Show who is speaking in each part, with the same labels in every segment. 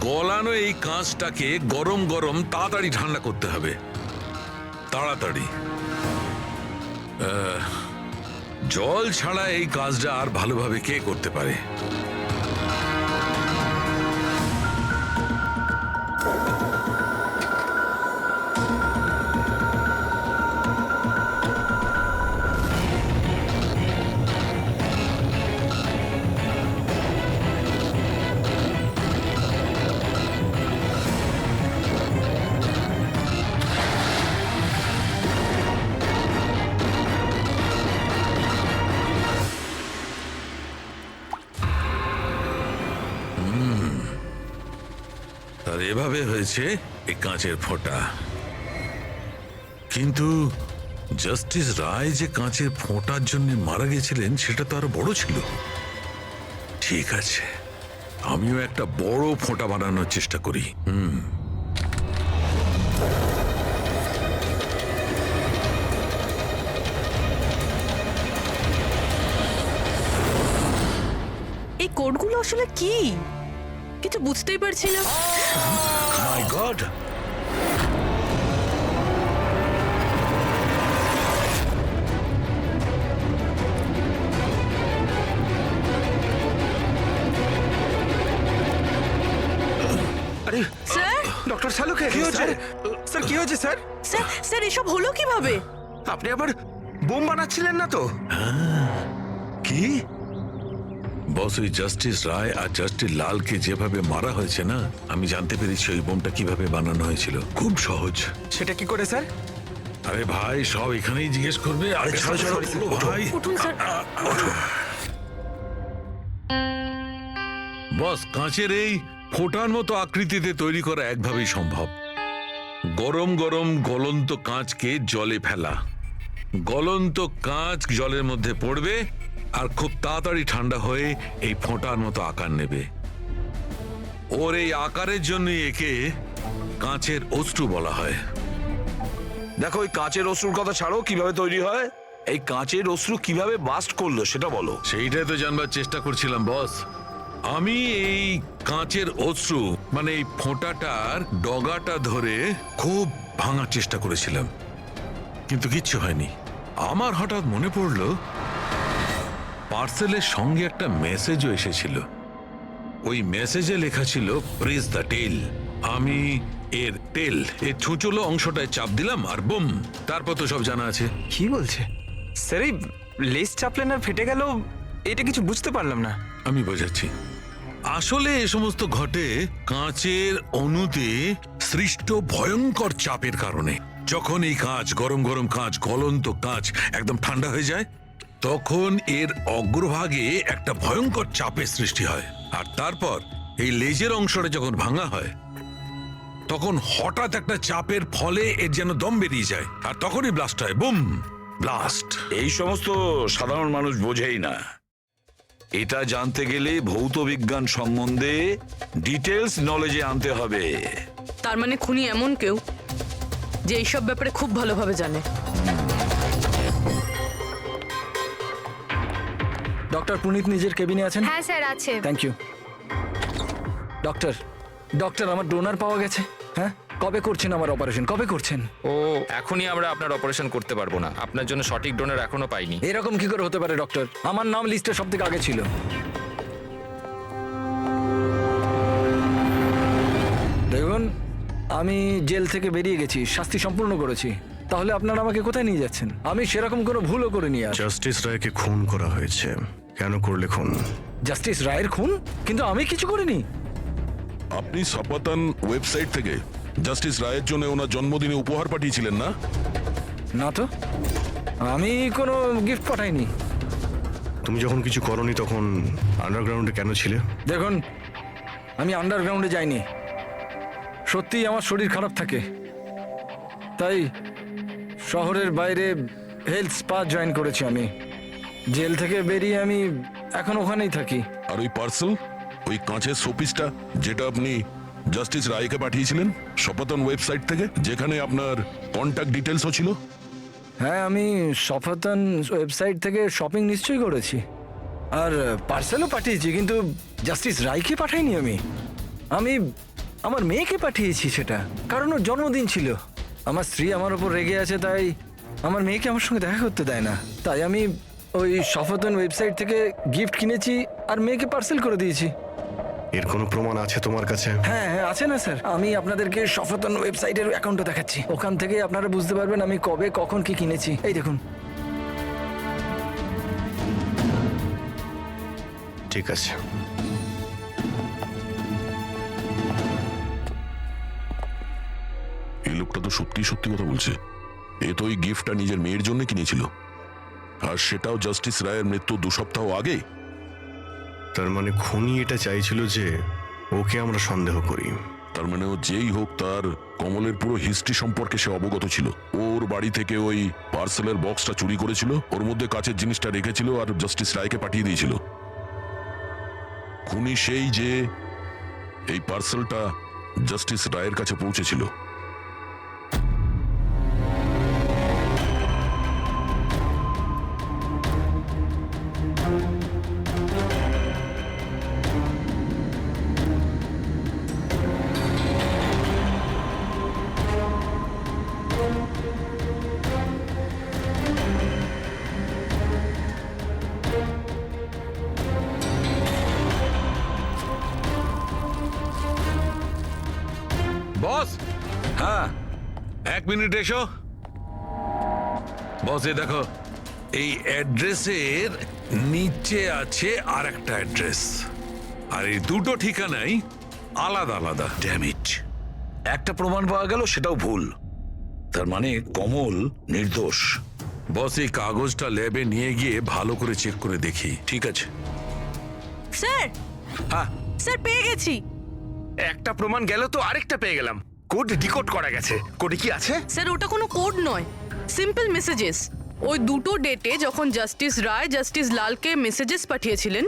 Speaker 1: গলানো এই কাঁচটাকে গরম গরম তাড়াতাড়ি ঠান্ডা করতে হবে, তাড়াতাড়ি। জল ছাড়া এই কাজটা আর ভালোভাবে কে করতে পারে? আর এভাবে হয়েছে এই কাঁচের ফোঁটা। কিন্তু জাস্টিস রায় যে কাঁচের ফোঁটার জন্য মারা গেছিলেন সেটা তো আরো বড় ছিল। ঠিক আছে, আমিও একটা বড় ফোঁটা বানানোর চেষ্টা করি।
Speaker 2: এই কোডগুলো আসলে কি কিছু বুঝতেই পারছি না।
Speaker 1: মাই গড!
Speaker 3: আরে
Speaker 2: স্যার,
Speaker 3: ডক্টর শালুকে কি হয়েছে? স্যার কি হয়েছে স্যার?
Speaker 2: স্যার স্যার এসব হলো কিভাবে?
Speaker 3: আপনি আবার বোম বানাচ্ছিলেন না তো?
Speaker 1: কি বস, ওই জাস্টিস রায় আর জাস্টিস লালকে যেভাবে মারা হয়েছে না, আমি জানতে পেরেছি ওই বোমটা কিভাবে বানানো হয়েছিল। খুব সহজ।
Speaker 3: সেটা কি করে স্যার?
Speaker 1: আরে ভাই, সব এখানেই জিজ্ঞেস করবে। আরে ছাড়ো ছাড়ো ভাই।
Speaker 2: উঠুন স্যার।
Speaker 1: বস, কাঁচের এই ফোঁটার মতো আকৃতিতে তৈরি করা একভাবেই সম্ভব। গরম গরম গলন্ত কাঁচকে জলে ফেলা, গলন্ত কাঁচ জলের মধ্যে পড়বে আর খুব তাড়াতাড়ি ঠান্ডা হয়ে এই ফোঁটার মতো আকার নেবে। ওর এই আকারের জন্যই একে কাঁচের অশ্রু বলা হয়।
Speaker 4: দেখো, ওই কাঁচের অশ্রুর কথা ছাড়ো, কিভাবে তৈরি হয়? এই কাঁচের অশ্রু কিভাবে বাস্ট করলো সেটা বলো।
Speaker 1: সেইটাই তো জানবার চেষ্টা করছিলাম বস। আমি এই কাঁচের অশ্রু মানে এই ফোঁটাটার ডগাটা ধরে খুব ভাঙার চেষ্টা করেছিলাম, কিন্তু কিচ্ছু হয়নি। আমার হঠাৎ মনে পড়ল পার্সেলের সঙ্গে একটা মেসেজও এসেছিল। ওই মেসেজে লেখা ছিল প্রেস দ্য টেল। আমি এর টেল, এর ছুঁচলো অংশটায় চাপ দিলাম আর বুম, তারপর তো সব জানা আছে।
Speaker 3: কি বলছে স্যার? এই লেস চাপলেন আর ফেটে গেল, এটা কিছু বুঝতে পারলাম না।
Speaker 1: আমি বোঝাচ্ছি। আসলে এ সমস্ত ঘটে কাঁচের অণুতে সৃষ্ট ভয়ঙ্কর চাপের কারণে। যখন এই কাঁচ, গরম গরম কাঁচ, গলন্ত কাঁচ একদম ঠান্ডা হয়ে যায়, তখন এর অগ্রভাগে একটা ভয়ঙ্কর চাপের সৃষ্টি হয়। আর তারপর এই লেজের অংশটা যখন ভাঙা হয়, তখন হঠাৎ একটা চাপের ফলে এর যেন দম বেরিয়ে যায়, আর তখনই ব্লাস্ট হয়। Broom, blast.
Speaker 4: এই সমস্ত সাধারণ মানুষ বোঝেই না। এটা জানতে গেলে ভৌত বিজ্ঞান সম্বন্ধে ডিটেলস নলেজে আনতে হবে।
Speaker 2: তার মানে খুনি এমন কেউ যে এইসব ব্যাপারে খুব ভালোভাবে জানে।
Speaker 5: ডক্টর পুনিত নিজের কেবিনে আছেন?
Speaker 6: হ্যাঁ স্যার আছে।
Speaker 5: Thank you. ডক্টর, ডক্টর আমার ডোনার পাওয়া গেছে। হ্যাঁ, কবে করছেন আমার অপারেশন? কবে করছেন?
Speaker 7: ও এখনই আমরা আপনার অপারেশন করতে পারবো না, আপনার জন্য সঠিক ডোনার এখনো পাইনি।
Speaker 5: এরকম কি করে হতে পারে ডক্টর? আমার নাম লিস্টে সব থেকে আগে ছিল। দেখুন, আমি জেল থেকে বেরিয়ে গেছি, শাস্তি সম্পূর্ণ করেছি। তাহলে আপনারা আমাকে কোথায় নিয়ে যাচ্ছেন? আমি সেরকম কোনো ভুলও করিনি। আর
Speaker 8: জাস্টিস রায়কে খুন করা হয়েছে। কেন করলে খুন?
Speaker 5: জাস্টিস রায়ের খুন? কিন্তু আমি কিছু করিনি।
Speaker 9: আপনি সপাতান ওয়েবসাইট থেকে জাস্টিস রায়ের জন্য ওনার জন্মদিনে উপহার পাঠিয়েছিলেন না?
Speaker 5: না তো, আমি কোনো গিফট পাঠাইনি।
Speaker 8: তুমি যখন কিছু করনি তখন আন্ডারগ্রাউন্ডে কেন ছিলে?
Speaker 5: দেখুন, আমি আন্ডারগ্রাউন্ডে যাইনি। সত্যিই আমার শরীর খারাপ থাকে, তাই শহরের বাইরে হেলথ স্পা জয়েন করেছি আমি। জেল থেকে বেরিয়ে আমি এখন ওখানেই থাকি।
Speaker 9: আর ওই পার্সেল, ওই কাঁচের শোপিসটা যেটা আপনি জাস্টিস রায়কে পাঠিয়েছিলেন সপাতন ওয়েবসাইট থেকে, যেখানে আপনার কন্ট্যাক্ট ডিটেলসও ছিল?
Speaker 5: হ্যাঁ, আমি সফাতন ওয়েবসাইট থেকে শপিং নিশ্চয়ই করেছি, আর পার্সেলও পাঠিয়েছি, কিন্তু জাস্টিস রায়কে পাঠাইনি। আমি আমার মেয়েকে পাঠিয়েছি সেটা, কারণ ওর জন্মদিন ছিল। আমার স্ত্রী আমার ওপর রেগে আছে, তাই আমার মেয়েকে আমার সঙ্গে দেখা করতে দেয় না। তাই আমি ওই সফতন ওয়েবসাইট থেকে গিফট কিনেছি আর মেয়েকে পার্সেল করে দিয়েছি।
Speaker 8: এর কোনো প্রমাণ আছে তোমার কাছে?
Speaker 5: হ্যাঁ হ্যাঁ আছে না স্যার, আমি আপনাদেরকে সফতন ওয়েবসাইটের অ্যাকাউন্টটা দেখাচ্ছি। ওখান থেকে আপনারা বুঝতে পারবেন আমি কবে কখন কি কিনেছি। এই দেখুন।
Speaker 8: ঠিক আছে।
Speaker 9: এই লোকটা তো সত্যি সত্যি কথা বলছে। এ তো ওই গিফটটা নিজের মেয়ের জন্য কিনেছিল, আর সেটাও জাস্টিস রায়ের মৃত্যু 2 সপ্তাহ আগে।
Speaker 8: তার মানে খুনি এটা চাইছিল যে ওকে আমরা সন্দেহ করি।
Speaker 9: তার মানে ও যেই হোক, তার কমলের পুরো হিস্ট্রি সম্পর্কে সে অবগত ছিল। ওর বাড়ি থেকে ওই পার্সেলের বক্সটা চুরি করেছিল, ওর মধ্যে কাচের জিনিসটা রেখেছিল আর জাস্টিস রায়কে পাঠিয়ে দিয়েছিল। খুনি সেই যে এই পার্সেলটা জাস্টিস রায়ের কাছে পৌঁছেছিল।
Speaker 1: বস,
Speaker 4: হ্যাঁ,
Speaker 1: 1 মিনিট এসো। বস, এই দেখো, এই অ্যাড্রেসের নিচে আছে আর একটা অ্যাড্রেস, আর এই দুটো ঠিকানাই আলাদা আলাদা।
Speaker 4: ড্যামিট, একটা প্রমাণ পাওয়া গেল, সেটাও ভুল। তার মানে কমল নির্দোষ।
Speaker 1: বস, এই কাগজটা ল্যাবে নিয়ে গিয়ে ভালো করে চেক করে দেখি।
Speaker 4: ঠিক আছে।
Speaker 2: স্যার,
Speaker 4: হ্যাঁ,
Speaker 2: স্যার পেয়ে গেছি।
Speaker 6: একটা প্রমাণ গেল তো আরেকটা পেয়ে গেলাম। কোড ডিকোড করা গেছে। কোডে কি আছে?
Speaker 2: স্যার ওটা কোনো কোড নয়, সিম্পল মেসেজেস। ওই দুটো ডেটে যখন জাস্টিস রায় জাস্টিস লালকে মেসেজেস পাঠিয়েছিলেন,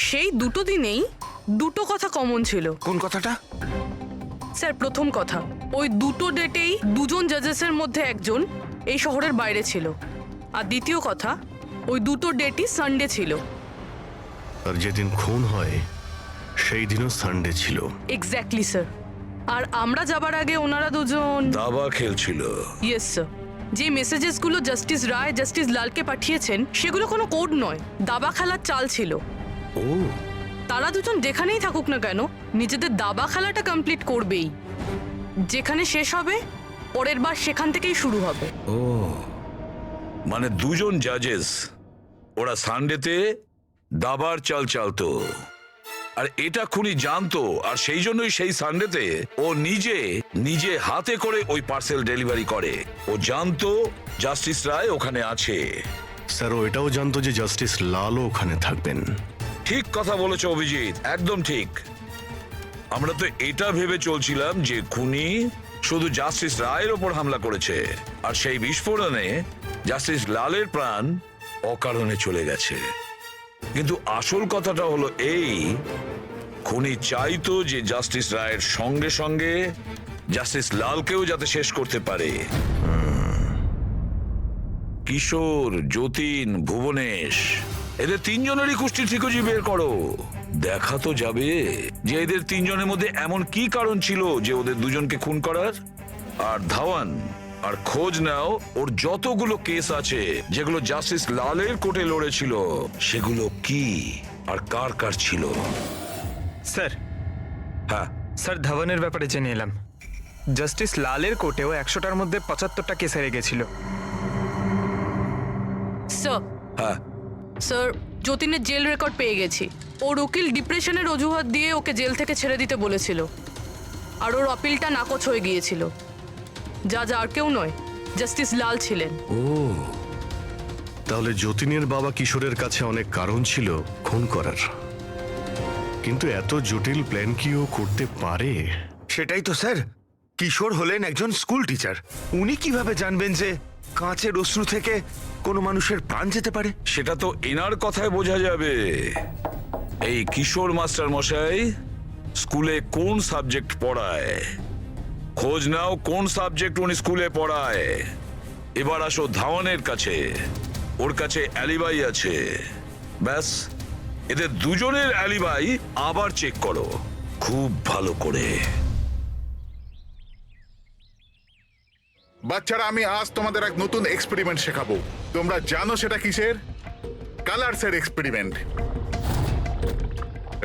Speaker 2: সেই দুটো দিনেই দুটো কথা কমন ছিল।
Speaker 6: কোন কথাটা?
Speaker 2: স্যার প্রথম কথা, ওই দুটো ডেটেই দুজন জাজেসের মধ্যে একজন এই শহরের বাইরে ছিল। আর দ্বিতীয় কথা, ওই দুটো ডেটই সানডে ছিল।
Speaker 8: আর যেদিন খুন হয় সেই দিনও সানডে ছিল।
Speaker 2: Exactly sir. আর আমরা যাবার আগে ওনারা দুজন
Speaker 4: দাবা খেলছিল।
Speaker 2: Yes sir. যে মেসেজেসগুলো জাস্টিস রায় জাস্টিস লালকে পাঠিয়েছেন সেগুলো কোনো কোড নয়, দাবা খেলার চাল ছিল।
Speaker 4: ও,
Speaker 2: তারা দুজন যেখানেই থাকুক না কেন নিজেদের দাবা খেলাটা কমপ্লিট করবেই। যেখানে শেষ হবে পরের বার সেখান থেকেই শুরু হবে।
Speaker 4: মানে দুজন জাজেস, ওরা সানডেতে দাবার চাল চালতো, আর এটা খুনি জানতো, আর সেই জন্যই সেই সানডেতে ও নিজে হাতে করে ওই পার্সেল ডেলিভারি করে। ও জানতো জাস্টিস রায় ওখানে আছে।
Speaker 8: স্যার ও এটাও জানতো যে জাস্টিস লালও ওখানে থাকবেন।
Speaker 4: ঠিক কথা বলেছ অভিজিৎ, একদম ঠিক। আমরা তো এটা ভেবে চলছিলাম যে খুনি শুধু জাস্টিস রায়ের ওপর হামলা করেছে, আর সেই বিস্ফোরণে জাস্টিস লালের প্রাণ অকারণে চলে গেছে। কিন্তু আসল কথাটা হলো এই, খুনি চাইতো যে জাস্টিস রায়ের সঙ্গে সঙ্গে জাস্টিস লালকেও যাতে শেষ করতে পারে। কিশোর, যতীন, ভুবনেশ, এদের 3 জনেরই কুষ্টি ঠিকজি বের করো। দেখা তো যাবে যে এদের 3 জনের মধ্যে এমন কি কারণ ছিল যে ওদের দুজনকে খুন করার। আর ধাওয়ান আর খোঁজ নাও ওর যতগুলো কেস আছে যেগুলো জাস্টিস লালের কোর্টে লড়েছিল, সেগুলো কি আর কার কার ছিল।
Speaker 3: স্যার,
Speaker 4: হ্যাঁ,
Speaker 3: স্যার ধাওয়ানের ব্যাপারে জেনে এলাম। জাস্টিস লালের কোর্টেও 100টার মধ্যে 75টা কেস হেরে গেছিল।
Speaker 2: স্যার,
Speaker 4: হ্যাঁ,
Speaker 2: স্যার যতীনের জেল রেকর্ড পেয়ে গেছি। ওর উকিল ডিপ্রেশনের অজুহাত দিয়ে ওকে জেল থেকে ছেড়ে দিতে বলেছিল, আর ওর আপিলটা নাকচ হয়ে গিয়েছিল। যা আর কেউ নয়, জাস্টিস লাল ছিলেন।
Speaker 8: তাহলে যতীনের বাবা কিশোরের কাছে অনেক কারণ ছিল খুন করার, কিন্তু এত জটিল প্ল্যান কি ও করতে পারে?
Speaker 6: সেটাই তো স্যার। কিশোর হলেন একজন স্কুল টিচার। উনি কিভাবে জানবেন যে কাঁচের অশ্রু থেকে কোনো মানুষের প্রাণ যেতে পারে?
Speaker 4: সেটা তো এনার কথায় বোঝা যাবে। এই কিশোর মাস্টার মশাই স্কুলে কোন সাবজেক্ট পড়ায়, খোঁজ নাও কোন সাবজেক্ট উনি স্কুলে পড়ায়। এবার আসো ধাওয়ানের কাছে, ওর কাছে অ্যালিবাই আছে। ব্যাস, এদের দুজনের অ্যালিবাই আবার চেক করো খুব ভালো করে।
Speaker 10: বাচ্চারা, আমি আজ তোমাদের এক নতুন এক্সপেরিমেন্ট শেখাবো। তোমরা জানো সেটা কিসের? কালারসের এক্সপেরিমেন্ট।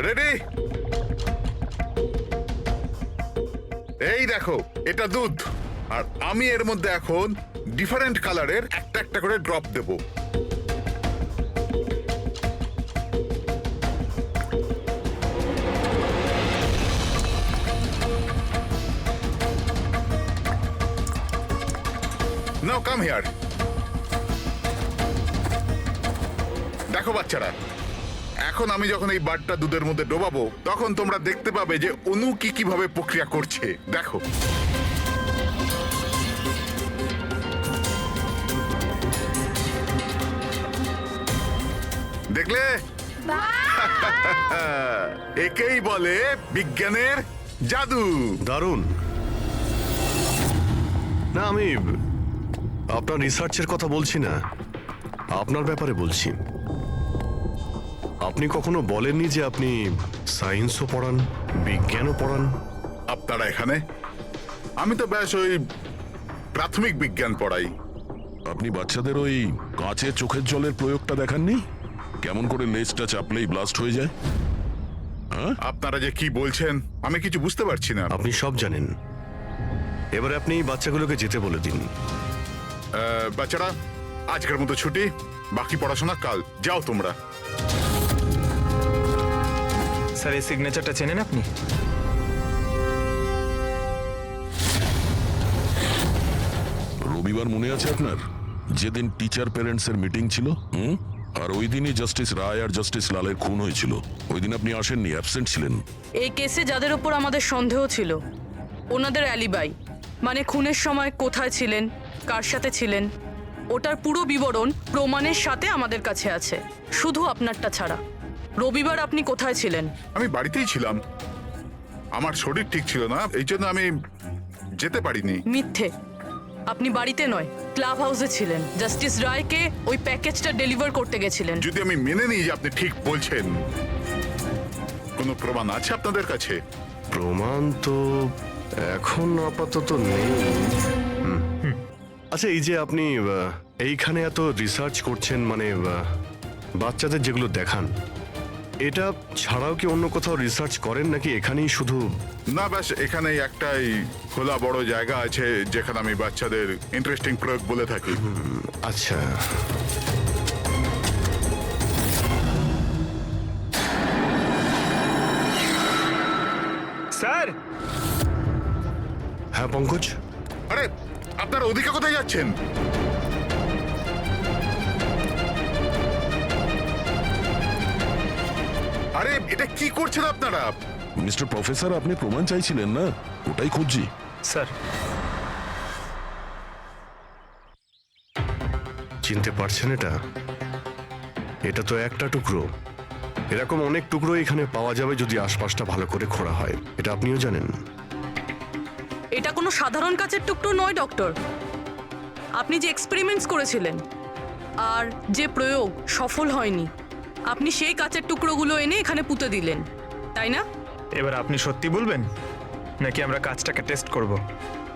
Speaker 10: রেডি? এই দেখো, এটা দুধ, আর আমি এর মধ্যে এখন ডিফারেন্ট কালারের একটা একটা করে drop Dev. Now come here. দেখো বাচ্চারা, এখন আমি যখন এই বারটা দুধের মধ্যে ডোবাবো, তখন তোমরা দেখতে পাবে যে অনু কি কিভাবে প্রক্রিয়া করছে। দেখো, দেখলে? একেই বলে বিজ্ঞানের জাদু।
Speaker 8: দারুণ। না, আমি আপনার রিসার্চের কথা বলছি না, আপনার ব্যাপারে বলছি। আপনি কখনো বলেননি যে আপনি সায়েন্সও পড়ান, বিজ্ঞানও পড়ান?
Speaker 10: আপনারা এখানে? আমি তো ব্যাস ওই প্রাথমিক বিজ্ঞান পড়াই।
Speaker 9: আপনি বাচ্চাদের ওই কাঁচের চোখের জলের প্রয়োগটা দেখাননি? কেমন করে লেজটা চাপলেই ব্লাস্ট হয়ে যায়?
Speaker 10: আপনারা যে কি বলছেন আমি কিছু বুঝতে পারছি না।
Speaker 8: আপনি সব জানেন। এবারে আপনি বাচ্চাগুলোকে যেতে বলে দিন।
Speaker 10: বাচ্চারা, আজকের মতো ছুটি, বাকি পড়াশোনা কাল। যাও তোমরা।
Speaker 3: স্যার, এই সিগনেচারটা চেনেন আপনি?
Speaker 9: রবিবার মনে আছে আপনার, যেদিন টিচার প্যারেন্টস এর মিটিং ছিল? আর ওই দিনই জাস্টিস রায় আর জাস্টিস লালের খুন হয়েছিল। ওই দিন আপনি আসেননি, অ্যাবসেন্ট ছিলেন।
Speaker 2: এই কেসে যাদের ওপর আমাদের সন্দেহ ছিল, ওনাদের অ্যালিবাই, মানে খুনের সময় কোথায় ছিলেন, কার সাথে ছিলেন, ওটার পুরো বিবরণ প্রমাণের সাথে আমাদের কাছে আছে, শুধু আপনারটা ছাড়া। রবিবার আপনি কোথায় ছিলেন?
Speaker 10: আমি বাড়িতেই ছিলাম। আমার শরীর ঠিক ছিল না, এই জন্য আমি যেতে পারিনি।
Speaker 2: মিথ্যে। আপনি বাড়িতে নয়, ক্লাব হাউসে ছিলেন। জাস্টিস রায়কে ওই প্যাকেজটা ডেলিভার করতে গেছিলেন।
Speaker 10: যদি আমি মেনে নিই যে আপনি ঠিক বলছেন, কোনো প্রমাণ আছে আপনাদের কাছে?
Speaker 8: প্রমাণ তো এখন আপাতত নেই। আচ্ছা, এই যে আপনি এইখানে এত রিসার্চ করছেন, মানে বাচ্চাদের যেগুলো দেখান, এটা ছাড়াও কি অন্য কোথাও রিসার্চ করেন নাকি এখানেই শুধু?
Speaker 10: না, ব্যাস এখানেই একটাই খোলা বড় জায়গা আছে যেখানে আমি বাচ্চাদের ইন্টারেস্টিং প্রয়োগ বলে থাকি।
Speaker 8: আচ্ছা,
Speaker 3: স্যার।
Speaker 8: হ্যাঁ পঙ্কজ।
Speaker 10: আরে, আপনারা ওদিকে কোথায় যাচ্ছেন? আরে, এটা কি করছেন আপনারা?
Speaker 9: মিস্টার প্রফেসর, আপনি প্রমাণ চাইছিলেন না? ওটাই খুঁজছি।
Speaker 3: স্যার,
Speaker 8: চিনতে পারছেন এটা? এটা তো একটা টুকরো। এরকম অনেক টুকরো এখানে পাওয়া যাবে যদি আশপাশটা ভালো করে খোঁড়া হয়। এটা আপনিও জানেন।
Speaker 2: এটা কোনো সাধারণ কাচের টুকরো নয় ডক্টর। আপনি যে এক্সপেরিমেন্টস করেছিলেন আর যে প্রয়োগ সফল হয়নি, আপনি সেই কাচের টুকরোগুলো এনে এখানে পুঁতে দিলেন, তাই না?
Speaker 3: এবার আপনি সত্যি বলবেন নাকি আমরা কাজটাকে টেস্ট করব?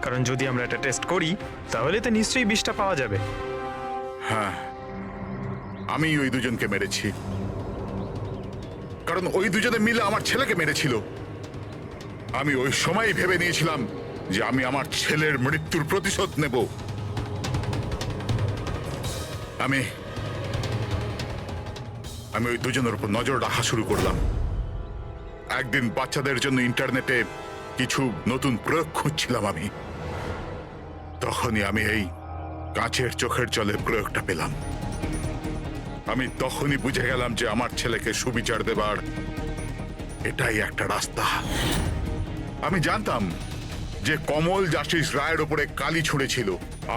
Speaker 3: কারণ যদি আমরা এটা টেস্ট করি তাহলে তো নিশ্চয়ই বিষটা পাওয়া যাবে।
Speaker 10: হ্যাঁ, আমি ওই দুজনকে মেরেছি, কারণ ওই দুজনে মিলে আমার ছেলেকে মেরেছিল। আমি ওই সময় ভেবে নিয়েছিলাম যে আমি আমার ছেলের মৃত্যুর প্রতিশোধ নেব। আমি ওই দুজনের উপর নজর রাখা শুরু করলাম। একদিন বাচ্চাদের জন্য ইন্টারনেটে কিছু নতুন প্রয়োগ খুঁজছিলাম আমি, তখনই আমি এই কাঁচের চোখের জলের প্রয়োগটা পেলাম। আমি তখনই বুঝে গেলাম যে আমার ছেলেকে সুবিচার দেবার এটাই একটা রাস্তা। আমি জানতাম যে কমল জাস্টিস রায়ের উপরে কালি ছুঁড়েছিল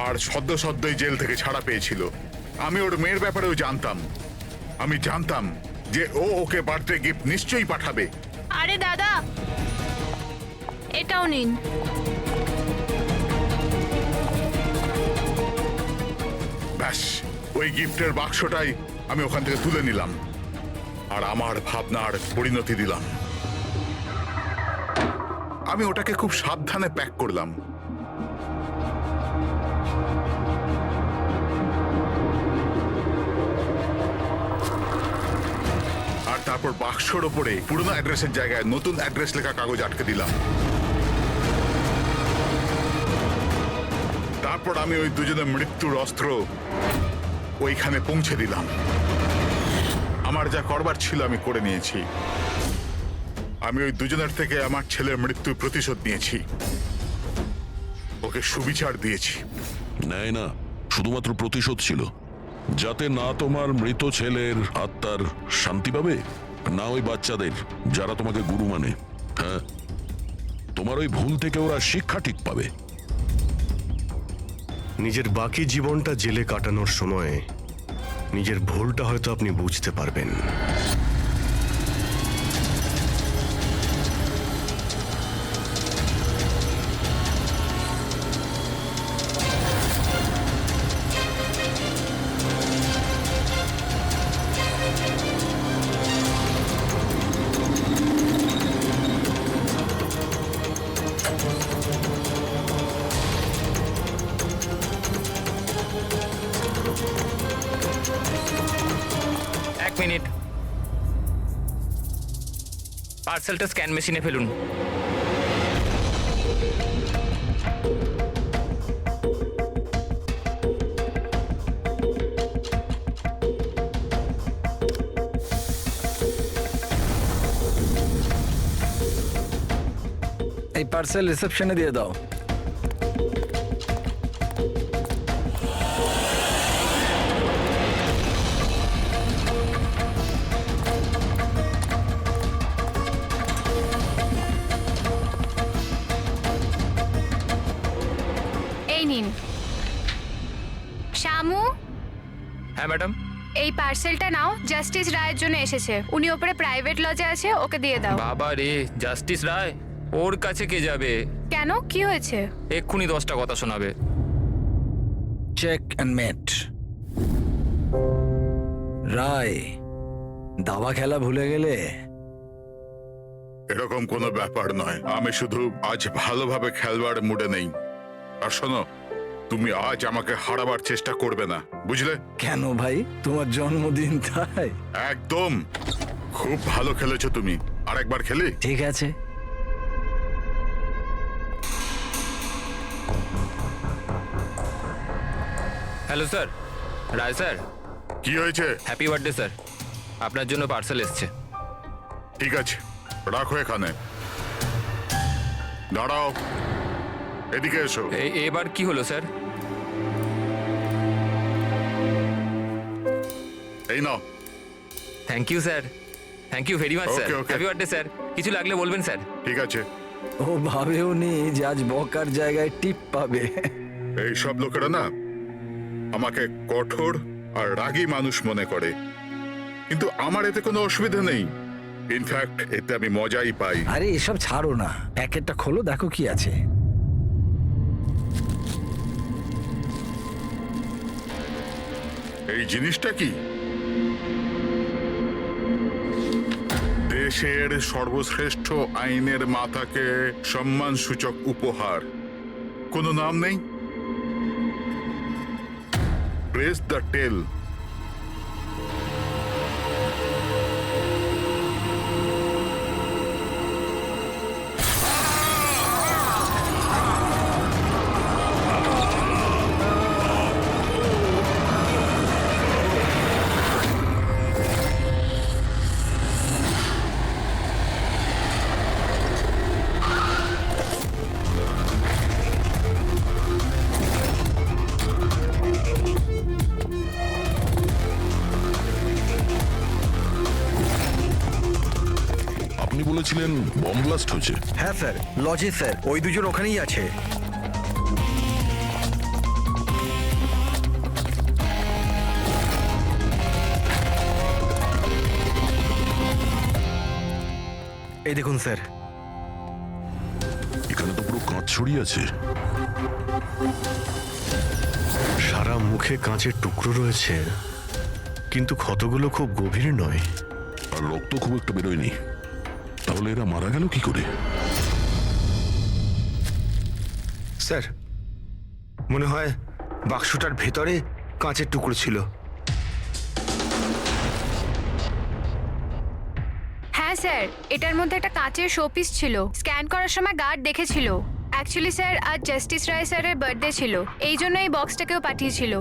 Speaker 10: আর সদ্যই জেল থেকে ছাড়া পেয়েছিল। আমি ওর মেয়ের ব্যাপারেও জানতাম। আমি জানতাম যে ও ওকে বার্থডে গিফট নিশ্চয়ই পাঠাবে।
Speaker 11: আরে দাদা, এটাও নিন।
Speaker 10: ব্যাস, ওই গিফটের বাক্সটাই আমি ওখান থেকে তুলে নিলাম আর আমার ভাবনার পরিণতি দিলাম। আমি ওটাকে খুব সাবধানে প্যাক করলাম। তারপর বাক্সর ওপরে পুরনো অ্যাড্রেসের জায়গায় নতুন অ্যাড্রেস লেখা কাগজ আটকে দিলাম। তারপর আমি ওই দুজনের মৃত্যুর অস্ত্র ওইখানে পৌঁছে দিলাম। আমার যা করবার ছিল আমি করে নিয়েছি। আমি ওই দুজনের থেকে আমার ছেলের মৃত্যুর প্রতিশোধ নিয়েছি, ওকে সুবিচার দিয়েছি।
Speaker 9: নেয় না, শুধুমাত্র প্রতিশোধ ছিল, যাতে না তোমার মৃত ছেলের আত্মার শান্তি পাবে, না ওই বাচ্চাদের যারা তোমাকে গুরু মানে। হ্যাঁ, তোমার ওই ভুল থেকে ওরা শিক্ষা ঠিক পাবে।
Speaker 8: নিজের বাকি জীবনটা জেলে কাটানোর সময় নিজের ভুলটা হয়তো আপনি বুঝতে পারবেন।
Speaker 7: এক মিনিট, পার্সেলটা স্ক্যান মেশিনে ফেলুন।
Speaker 5: এই পার্সেল রিসেপশনে দিয়ে দাও।
Speaker 11: এই নিন। শামু,
Speaker 7: হ্যাঁ ম্যাডাম।
Speaker 11: এই পার্সেলটা নাও, জাস্টিস রায়ের জন্য এসেছে। উনি ওপরে প্রাইভেট লজে আছে, ওকে দিয়ে দাও।
Speaker 7: বাবা রে, জাস্টিস রায়? ওর কাছে কে যাবে?
Speaker 11: কেন, কি হয়েছে?
Speaker 7: এক্ষুনি 10টা কথা শোনাবে।
Speaker 5: চেক অ্যান্ড মেট। রায়, দাবা খেলা ভুলে গেলে?
Speaker 10: এরকম কোনো ব্যাপার নয়, আমি শুধু আজ ভালোভাবে খেলবার মুডে নেই। আর শোনো, তুমি আজ আমাকে হারাবার চেষ্টা করবে না, বুঝলে?
Speaker 5: কেন ভাই, তোমার জন্মদিন তাই?
Speaker 10: একদম। খুব ভালো খেলেছো তুমি, আরেকবার খেলি?
Speaker 5: ঠিক আছে।
Speaker 7: হ্যালো স্যার, রায় স্যার।
Speaker 10: কি হয়েছে?
Speaker 7: হ্যাপি বার্থডে স্যার, আপনার জন্য পার্সেল এসছে।
Speaker 10: ঠিক আছে, রাখো এখানে। দাঁড়াও, এদিকে এসো।
Speaker 7: এবার কি হলো স্যার?
Speaker 10: এই নাও।
Speaker 7: Thank you sir, thank you very much sir.
Speaker 10: Okay, okay.
Speaker 7: Happy birthday sir. কিছু লাগলে বলবেন স্যার।
Speaker 10: ঠিক আছে।
Speaker 5: ও ভাবেও নি যে আজ বকার জায়গায় টিপ পাবে।
Speaker 10: এই সব লোকেরা না আমাকে কঠোর আর রাগী মানুষ মনে করে, কিন্তু আমার এতে কোনো অসুবিধা নেই। ইনফ্যাক্ট এতে আমি মজাই পাই।
Speaker 5: আরে এসব ছাড়ো না, প্যাকেটটা খোলো, দেখো কি আছে।
Speaker 10: এই জিনিসটা কি? দেশের সর্বশ্রেষ্ঠ আইনের মাতাকে সম্মানসূচক উপহার। কোনো নাম নেই? প্রেস দ্য টেল।
Speaker 9: আপনি বলেছিলেন বম ব্লাস্ট হয়েছে।
Speaker 5: হ্যাঁ স্যার, লজে স্যার, ওই দুজন ওখানেই আছে। এই দেখুন স্যার।
Speaker 9: এখানে তো পুরো কাঁচ ছড়িয়ে আছে।
Speaker 8: সারা মুখে কাঁচের টুকরো রয়েছে, কিন্তু ক্ষতগুলো খুব গভীর নয়।
Speaker 9: আর রক্ত খুব একটা বেরোয়নি। তাহলে এরা মারা গেল কি করে?
Speaker 6: স্যার, মনে হয় বাক্সটার ভেতরে কাঁচের টুকরো ছিল।
Speaker 11: হ্যাঁ স্যার, এটার মধ্যে একটা কাঁচের শোপিস ছিল। স্ক্যান করার সময় গার্ড দেখেছিল। অ্যাকচুয়ালি স্যার আজ জাস্টিস রায় স্যারের বার্থডে ছিল, এই জন্য এই বক্সটাকেও পাঠিয়েছিল।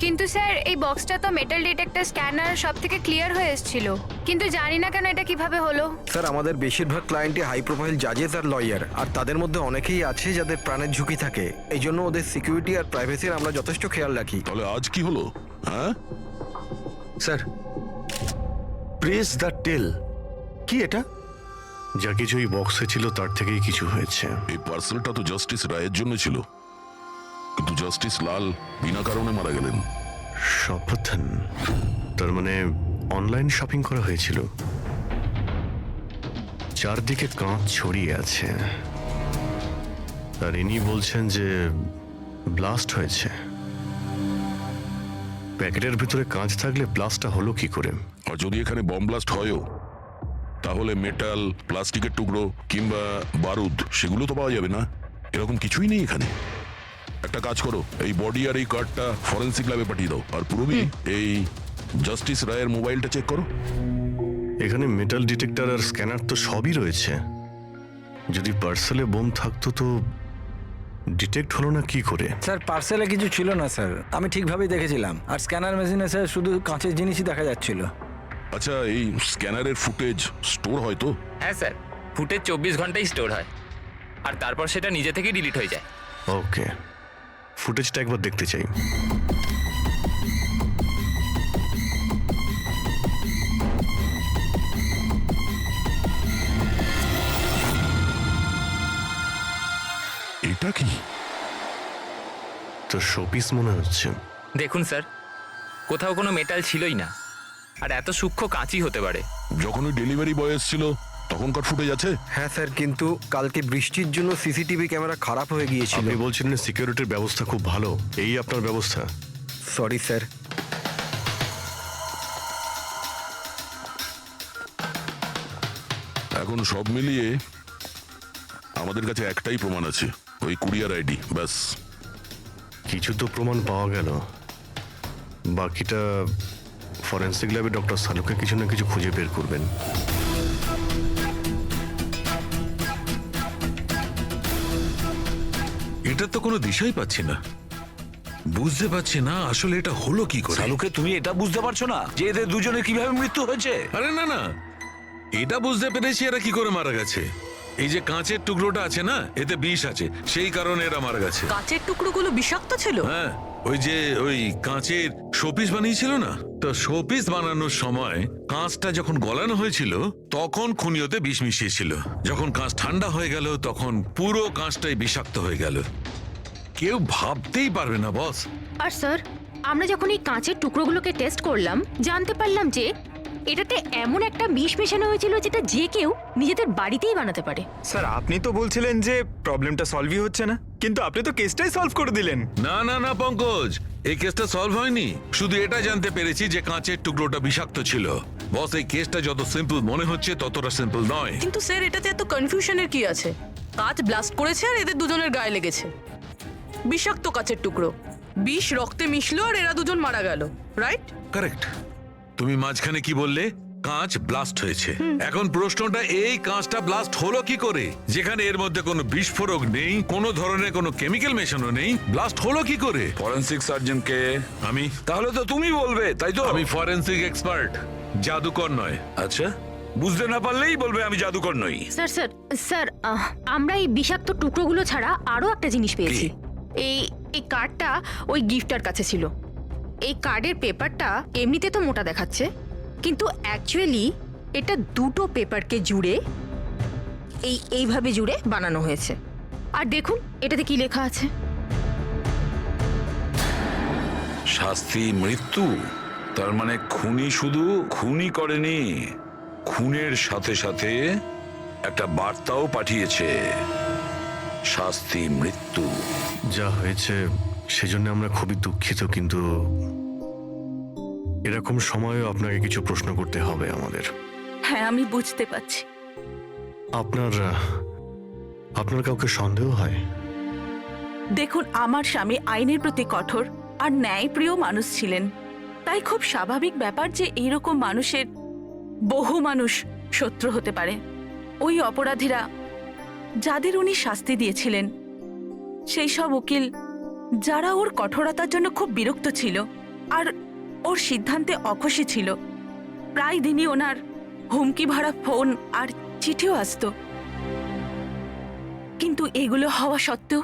Speaker 11: কিন্তু স্যার এই বক্সটা তো মেটাল ডিটেক্টর স্ক্যানার সব থেকে ক্লিয়ার হয়ে এসেছিল, কিন্তু জানি না কেন এটা কিভাবে হলো।
Speaker 5: স্যার আমাদের বেশিরভাগ ক্লায়েন্টই হাই প্রোফাইল জাজেস আর লয়ার, আর তাদের মধ্যে অনেকেই আছে যাদের প্রাণের ঝুঁকি থাকে। এই জন্য ওদের সিকিউরিটি আর প্রাইভেসির আমরা যথেষ্ট খেয়াল রাখি।
Speaker 9: তাহলে আজ কি হলো? হ্যাঁ,
Speaker 6: স্যার, প্রেস দ্য টেল, কি এটা?
Speaker 8: যা কিছু এই বক্সে ছিল তার থেকেই কিছু হয়েছে।
Speaker 9: এই পার্সেলটা তো জাস্টিস রায়ের জন্য ছিল, কিন্তু জাস্টিস লাল বিনা কারণে মারা গেলেন।
Speaker 8: শপথন, তার মানে অনলাইন শপিং করা হয়েছিল। চারদিকে কাঁচ ছড়িয়ে আছে, আর ইনি বলছেন যে ব্লাস্ট হয়েছে। প্যাকেটের ভিতরে কাঁচ থাকলে ব্লাস্টটা হলো কি করে?
Speaker 9: আর যদি এখানে বম ব্লাস্ট হয়ও, তাহলে মেটাল, প্লাস্টিকের টুকরো কিংবা বারুদ সেগুলো তো পাওয়া যাবে না। এরকম কিছুই নেই এখানে। একটা কাজ করো, এই বডি আর এই কার্ডটা ফরেন্সিক ল্যাবে পাঠিয়ে দাও। আর পুরবি, এই জাস্টিস রায়ের মোবাইলটা চেক করো।
Speaker 8: এখানে মেটাল ডিটেক্টর আর স্ক্যানার তো সবই রয়েছে। যদি পার্সেলে বোম থাকতো তো ডিটেক্ট হলো না কি করে?
Speaker 5: স্যার পার্সেলে কিছু ছিল না স্যার, আমি ঠিকভাবেই দেখেছিলাম। আর স্ক্যানার মেশিনে স্যার শুধু কাঁচের জিনিসই দেখা যাচ্ছিল।
Speaker 9: আচ্ছা, এই স্ক্যানারের ফুটেজ স্টোর হয় তো?
Speaker 7: হ্যাঁ স্যার, ফুটেজ 24 ঘন্টাই স্টোর হয়, আর তারপর সেটা নিজে থেকেই ডিলিট হয়ে যায়।
Speaker 8: ওকে, ফুটেজটা একবার দেখতে চাই।
Speaker 9: এটা কি?
Speaker 8: তো শোপিস মনে হচ্ছে।
Speaker 7: দেখুন স্যার, কোথাও কোনো মেটাল ছিলই না, আর এত সূক্ষ্ম কাঁচই হতে পারে।
Speaker 9: যখন ওই ডেলিভারি বয় এসেছিল তখনকার ফুটেজ আছে?
Speaker 5: হ্যাঁ স্যার, কিন্তু কালকে বৃষ্টির জন্য সিসিটিভি ক্যামেরা খারাপ হয়ে গিয়েছিল।
Speaker 8: আপনি বলছিলেন সিকিউরিটির ব্যবস্থা খুব ভালো, এই আপনার ব্যবস্থা?
Speaker 5: Sorry sir.
Speaker 9: এখন সব মিলিয়ে আমাদের কাছে একটাই প্রমাণ আছে, ওই কুরিয়ার আইডি, ব্যাস।
Speaker 8: কিছু তো প্রমাণ পাওয়া গেল, বাকিটা ফরেন্সিক ল্যাবে ডক্টর সালুকে কিছু না কিছু খুঁজে বের করবেন।
Speaker 1: এটা তো কোনো দিশাই পাচ্ছি না, বুঝতে পারছি না আসলে এটা হলো কি করে।
Speaker 4: সালুকে, তুমি এটা বুঝতে পারছো না যে এদের দুজনের কিভাবে মৃত্যু হয়েছে?
Speaker 1: আরে না না, এটা বুঝতে পেরেছি এরা কি করে মারা গেছে। এই যে কাঁচের টুকরোটা আছে না, এতে বিষ আছে, সেই কারণে এরা মারা গেছে।
Speaker 2: কাঁচের টুকরোগুলো বিষাক্ত ছিল?
Speaker 1: হ্যাঁ, ওই কাঁচের শোপিস বানিয়েছিল না, তো শোপিস বানানোর সময় কাঁচটা যখন গলানো হয়েছিল তখন খুনি ওতে বিষ মিশিয়েছিল। যখন কাঁচ ঠান্ডা হয়ে গেল তখন পুরো কাঁচটাই বিষাক্ত হয়ে গেল। কেউ ভাবতেই পারবে না বস।
Speaker 12: আর স্যার, আমরা যখন এই কাঁচের টুকরোগুলোকে টেস্ট করলাম, জানতে পারলাম যে এটাতে এমন একটা বিষ মেশানো হয়েছিল যেটা যে কেউ নিজেদের বাড়িতেই বানাতে পারে।
Speaker 3: স্যার, আপনি তো বলছিলেন যে প্রবলেমটা সলভই হচ্ছে না, কিন্তু আপনি তো কেসটাই সলভ করে দিলেন।
Speaker 1: না না না পঙ্কজ, এই কেসটা সলভ হয়নি। শুধু এটা জানতে পেরেছি যে কাঁচের টুকরোটা বিষাক্ত ছিল। বস, এই কেসটা যত সিম্পল মনে হচ্ছে ততটা সিম্পল নয়।
Speaker 2: কিন্তু স্যার এটাতে এত কনফিউশনের কি আছে? কাঁচ ব্লাস্ট করেছে আর এদের দুজনের গায়ে লেগেছে। বিষাক্ত কাঁচের টুকরো, বিষ রক্তে মিশলো আর এরা দুজন মারা গেল, রাইট?
Speaker 1: কারেক্ট। তুমি মাঝখানে কি বললে? কাঁচ ব্লাস্ট হয়েছে। এখন প্রশ্নটা, এই কাঁচটা ব্লাস্ট হলো কি করে? যেখানে এর মধ্যে কোনো বিস্ফোরক নেই, কোনো ধরনের কোনো কেমিক্যাল মেশানো নেই, ব্লাস্ট হলো কি করে?
Speaker 4: ফরেন্সিক সার্জনকে
Speaker 1: আমি।
Speaker 4: তাহলে তো তুমি বলবে, তাই তো?
Speaker 1: আমি ফরেন্সিক এক্সপার্ট, জাদুকর নয়।
Speaker 4: আচ্ছা, বুঝতে না পারলেই বলবে আমি জাদুকর নই।
Speaker 12: স্যার স্যার স্যার, আমরা এই বিষাক্ত টুকরোগুলো ছাড়া আরো একটা জিনিস পেয়েছি। এই এই কার্ডটা ওই গিফটার কাছে ছিল। এই কার্ডের পেপারটা এমনিতে তো মোটা দেখাচ্ছে, কিন্তু অ্যাকচুয়ালি এটা দুটো পেপারকে জুড়ে এইভাবে জুড়ে বানানো হয়েছে। আর দেখুন এটাতে কি লেখা আছে।
Speaker 4: শাস্তি মৃত্যু। তার মানে খুনি শুধু খুনই করেনি, খুনের সাথে সাথে একটা বার্তাও পাঠিয়েছে, শাস্তি মৃত্যু।
Speaker 8: যা হয়েছে সেজন্য আমরা খুবই দুঃখিত, কিন্তু এরকম সময়ও আপনাকে কিছু প্রশ্ন করতে হবে আমাদের।
Speaker 13: হ্যাঁ, আমি বুঝতে পারছি।
Speaker 8: আপনার কাউকে সন্দেহ হয়?
Speaker 13: দেখুন, আমার স্বামী আইনের প্রতি কঠোর আর ন্যায়প্রিয় মানুষ ছিলেন, তাই খুব স্বাভাবিক ব্যাপার যে এইরকম মানুষের বহু মানুষ শত্রু হতে পারে। ওই অপরাধীরা যাদের উনি শাস্তি দিয়েছিলেন, সেই সব উকিল যারা ওর কঠোরতার জন্য খুব বিরক্ত ছিল আর ওর সিদ্ধান্তে অখুশি ছিল, প্রায় দিনই ওনার হুমকি ভরা ফোন আর চিঠিও আসতো। কিন্তু এগুলো হওয়া সত্ত্বেও